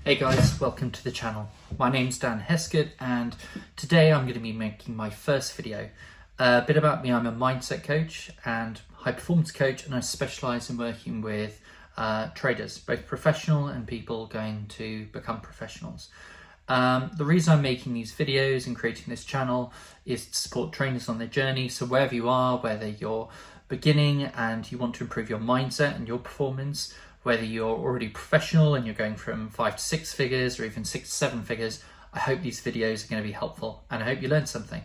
Hey guys, welcome to the channel. My name's Dan Heskett and today I'm going to be making my first video. A bit about me: I'm a mindset coach and high performance coach, and I specialise in working with traders, both professional and people going to become professionals. The reason I'm making these videos and creating this channel is to support trainers on their journey. So wherever you are, whether you're beginning and you want to improve your mindset and your performance, whether you're already professional and you're going from 5 to 6 figures or even 6 to 7 figures, I hope these videos are going to be helpful and I hope you learn something.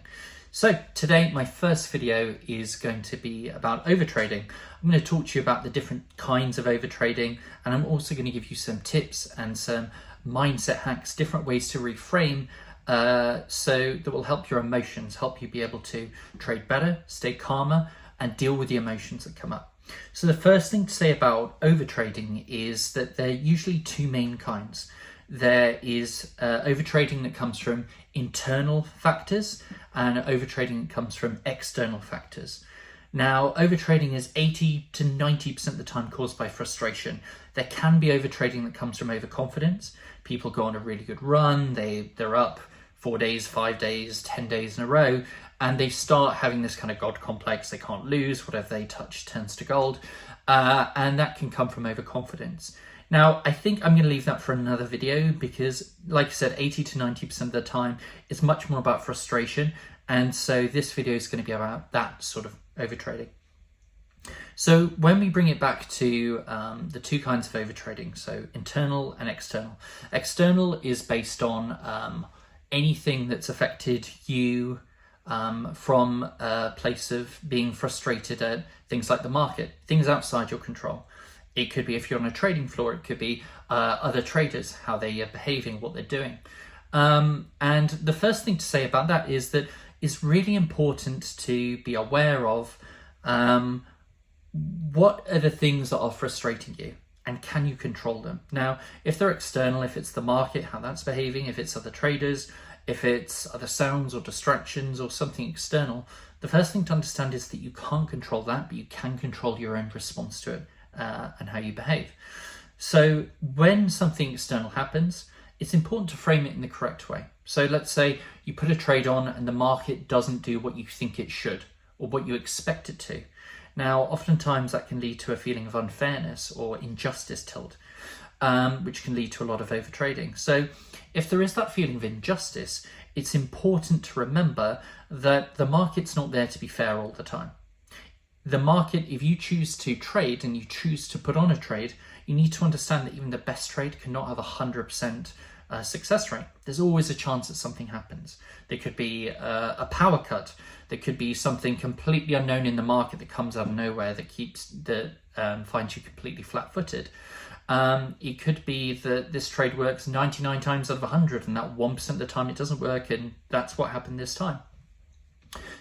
So today, my first video is going to be about overtrading. I'm going to talk to you about the different kinds of overtrading, and I'm also going to give you some tips and some mindset hacks, different ways to reframe, so that will help your emotions, help you be able to trade better, stay calmer, and deal with the emotions that come up. So the first thing to say about overtrading is that there are usually two main kinds. There is overtrading that comes from internal factors and overtrading that comes from external factors. Now, overtrading is 80 to 90% of the time caused by frustration. There can be overtrading that comes from overconfidence. People go on a really good run, they're up 4 days, 5 days, 10 days in a row, and they start having this kind of God complex. They can't lose, whatever they touch turns to gold, and that can come from overconfidence. Now, I think I'm going to leave that for another video because, like I said, 80 to 90% of the time it's much more about frustration, and so this video is going to be about that sort of overtrading. So when we bring it back to the two kinds of overtrading, so internal and external. External is based on anything that's affected you from a place of being frustrated at things like the market, things outside your control. It could be, if you're on a trading floor, it could be other traders, how they are behaving, what they're doing. And the first thing to say about that is that it's really important to be aware of what are the things that are frustrating you, and can you control them? Now, if they're external, if it's the market, how that's behaving, if it's other traders, if it's other sounds or distractions or something external, the first thing to understand is that you can't control that, but you can control your own response to it and how you behave. So when something external happens, it's important to frame it in the correct way. So let's say you put a trade on and the market doesn't do what you think it should or what you expect it to. Now, oftentimes that can lead to a feeling of unfairness or injustice tilt, which can lead to a lot of overtrading. So if there is that feeling of injustice, it's important to remember that the market's not there to be fair all the time. The market, if you choose to trade and you choose to put on a trade, you need to understand that even the best trade cannot have 100% success rate. There's always a chance that something happens. There could be a power cut. There could be something completely unknown in the market that comes out of nowhere that finds you completely flat-footed. It could be that this trade works 99 times out of 100 and that 1% of the time it doesn't work, and that's what happened this time.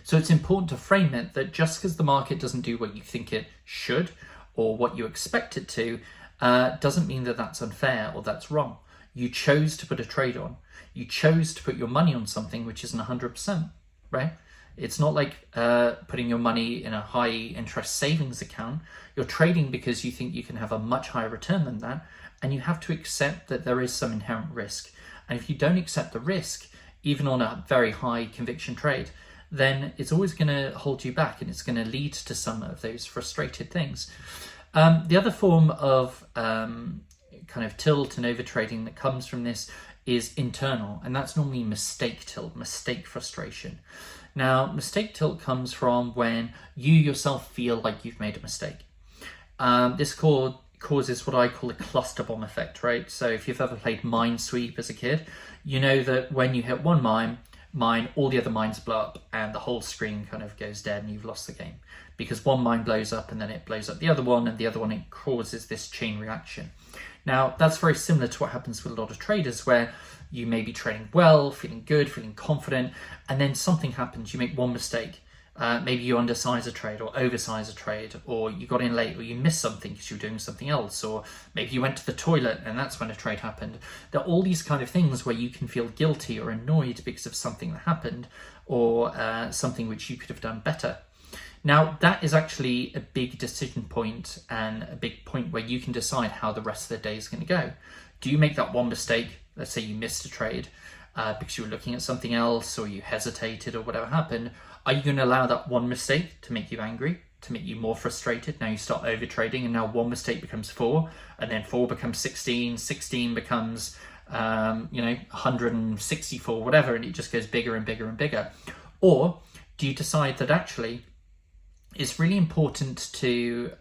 So it's important to frame it that just because the market doesn't do what you think it should or what you expect it to, doesn't mean that that's unfair or that's wrong. You chose to put a trade on. You chose to put your money on something which isn't 100%, right? It's not like putting your money in a high interest savings account. You're trading because you think you can have a much higher return than that, and you have to accept that there is some inherent risk. And if you don't accept the risk, even on a very high conviction trade, then it's always going to hold you back and it's going to lead to some of those frustrated things. The other form of kind of tilt and overtrading that comes from this is internal, and that's normally mistake tilt, mistake frustration. Now, mistake tilt comes from when you yourself feel like you've made a mistake. This causes what I call a cluster bomb effect, right? So if you've ever played Minesweep as a kid, you know that when you hit one mine, all the other mines blow up and the whole screen kind of goes dead and you've lost the game, because one mine blows up and then it blows up the other one, and the other one, it causes this chain reaction. Now, that's very similar to what happens with a lot of traders, where you may be trading well, feeling good, feeling confident, and then something happens. You make one mistake. Maybe you undersize a trade or oversize a trade, or you got in late, or you missed something because you were doing something else, or maybe you went to the toilet and that's when a trade happened. There are all these kind of things where you can feel guilty or annoyed because of something that happened, or something which you could have done better. Now, that is actually a big decision point and a big point where you can decide how the rest of the day is going to go. Do you make that one mistake? Let's say you missed a trade because you were looking at something else or you hesitated or whatever happened. Are you going to allow that one mistake to make you angry, to make you more frustrated? Now you start over trading and now one mistake becomes 4 and then 4 becomes 16, 16 becomes 164, whatever, and it just goes bigger and bigger and bigger. Or do you decide that actually it's really important to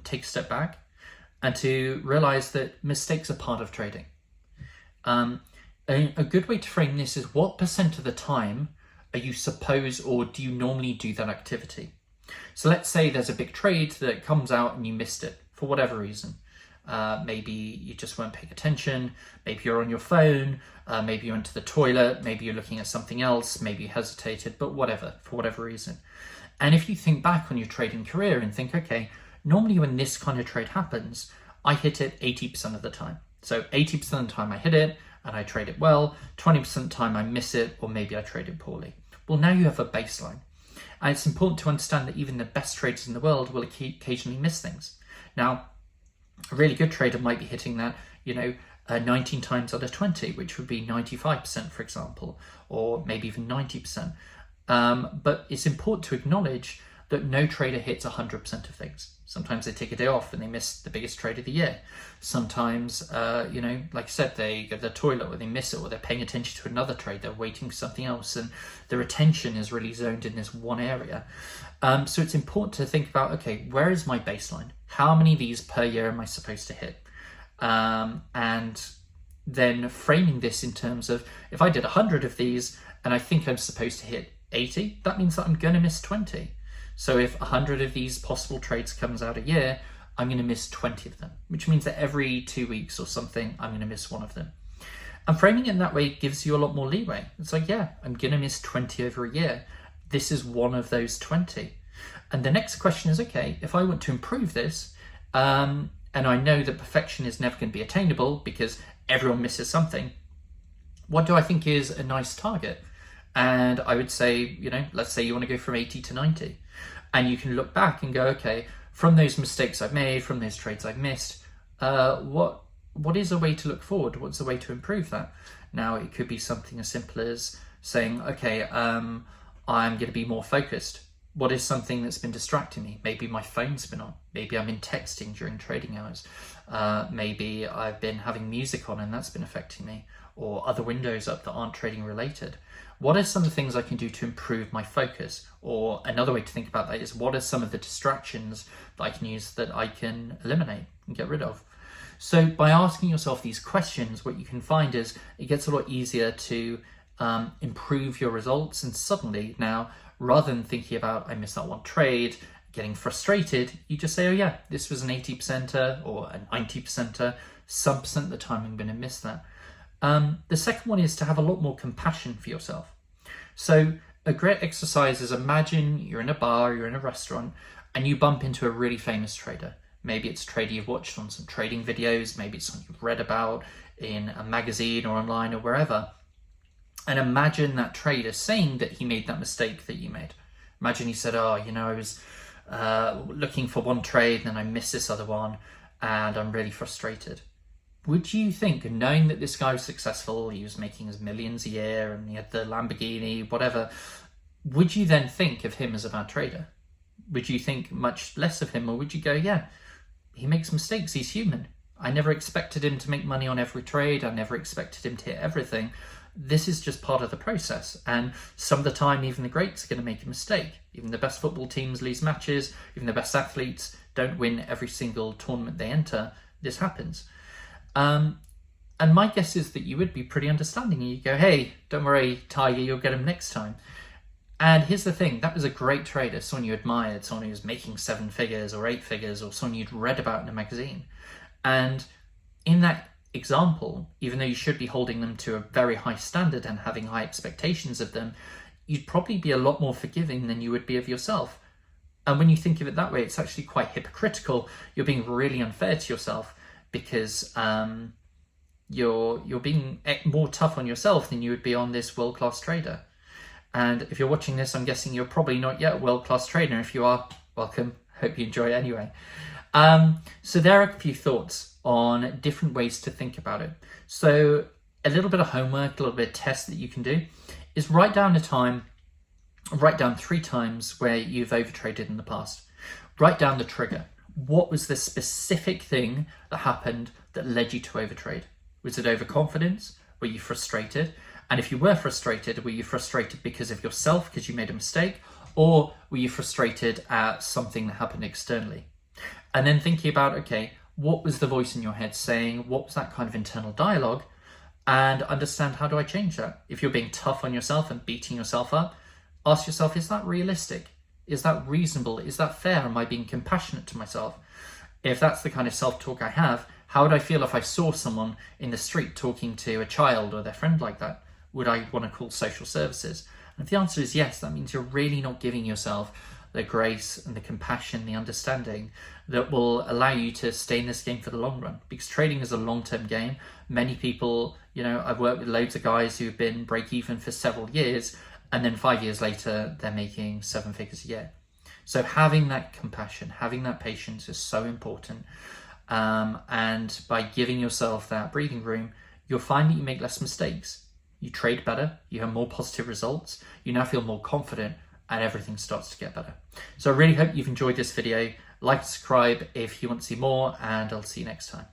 take a step back and to realize that mistakes are part of trading? A good way to frame this is, what percent of the time are you supposed, or do you normally do that activity? So let's say there's a big trade that comes out and you missed it for whatever reason. Maybe you just weren't paying attention, maybe you're on your phone, maybe you went to the toilet, maybe you're looking at something else, maybe you hesitated, but whatever, for whatever reason. And if you think back on your trading career and think, okay, normally when this kind of trade happens, I hit it 80% of the time. So 80% of the time I hit it and I trade it well, 20% of the time I miss it, or maybe I trade it poorly. Well, now you have a baseline. And it's important to understand that even the best traders in the world will occasionally miss things. Now, a really good trader might be hitting that, 19 times out of 20, which would be 95%, for example, or maybe even 90%. But it's important to acknowledge that no trader hits 100% of things. Sometimes they take a day off and they miss the biggest trade of the year. Sometimes, like I said, they go to the toilet or they miss it, or they're paying attention to another trade, they're waiting for something else, and their attention is really zoned in this one area. So it's important to think about, okay, where is my baseline? How many of these per year am I supposed to hit? And then framing this in terms of, if I did 100 of these and I think I'm supposed to hit 80, that means that I'm going to miss 20. So if 100 of these possible trades comes out a year, I'm going to miss 20 of them, which means that every 2 weeks or something, I'm going to miss one of them. And framing it in that way gives you a lot more leeway. It's like, yeah, I'm going to miss 20 over a year. This is one of those 20. And the next question is, okay, if I want to improve this, and I know that perfection is never going to be attainable because everyone misses something, what do I think is a nice target? And I would say, let's say you want to go from 80 to 90. And you can look back and go, okay, from those mistakes I've made, from those trades I've missed, what is a way to look forward? What's a way to improve that? Now, it could be something as simple as saying, okay, I'm going to be more focused. What is something that's been distracting me? Maybe my phone's been on. Maybe I've been texting during trading hours. Maybe I've been having music on and that's been affecting me, or other windows up that aren't trading related. What are some of the things I can do to improve my focus? Or another way to think about that is, what are some of the distractions that I can use that I can eliminate and get rid of? So by asking yourself these questions, what you can find is it gets a lot easier to improve your results. And suddenly now, rather than thinking about, I missed that one trade, getting frustrated, you just say, oh yeah, this was an 80%er or a 90%er, some percent of the time I'm going to miss that. The second one is to have a lot more compassion for yourself. So a great exercise is, imagine you're in a bar, you're in a restaurant, and you bump into a really famous trader. Maybe it's a trader you've watched on some trading videos, maybe it's something you've read about in a magazine or online or wherever. And imagine that trader saying that he made that mistake that you made. Imagine he said, I was looking for one trade and then I missed this other one and I'm really frustrated. Would you think, knowing that this guy was successful, he was making his millions a year and he had the Lamborghini, whatever, would you then think of him as a bad trader? Would you think much less of him, or would you go, yeah, he makes mistakes, he's human. I never expected him to make money on every trade. I never expected him to hit everything. This is just part of the process. And some of the time, even the greats are going to make a mistake. Even the best football teams lose matches. Even the best athletes don't win every single tournament they enter. This happens. And my guess is that you would be pretty understanding. You go, hey, don't worry, Tiger, you'll get him next time. And here's the thing, that was a great trader, someone you admired, someone who was making 7 figures or 8 figures, or someone you'd read about in a magazine. And in that example, even though you should be holding them to a very high standard and having high expectations of them, you'd probably be a lot more forgiving than you would be of yourself. And when you think of it that way, it's actually quite hypocritical. You're being really unfair to yourself, because you're being more tough on yourself than you would be on this world-class trader. And if you're watching this, I'm guessing you're probably not yet a world-class trader. If you are, welcome. Hope you enjoy it anyway. So there are a few thoughts on different ways to think about it. So a little bit of homework, a little bit of test that you can do is write down 3 times where you've overtraded in the past. Write down the trigger. What was the specific thing that happened that led you to overtrade? Was it overconfidence? Were you frustrated? And if you were frustrated, were you frustrated because of yourself, because you made a mistake? Or were you frustrated at something that happened externally? And then thinking about, okay, what was the voice in your head saying? What was that kind of internal dialogue? And understand, how do I change that? If you're being tough on yourself and beating yourself up, ask yourself, is that realistic? Is that reasonable? Is that fair? Am I being compassionate to myself? If that's the kind of self-talk I have, how would I feel if I saw someone in the street talking to a child or their friend like that? Would I want to call social services? And if the answer is yes, that means you're really not giving yourself the grace and the compassion, the understanding that will allow you to stay in this game for the long run. Because trading is a long-term game. Many people, I've worked with loads of guys who've been break even for several years, and then 5 years later, they're making 7 figures a year. So having that compassion, having that patience is so important. And by giving yourself that breathing room, you'll find that you make less mistakes. You trade better, you have more positive results, you now feel more confident, and everything starts to get better. So I really hope you've enjoyed this video. Like, subscribe if you want to see more, and I'll see you next time.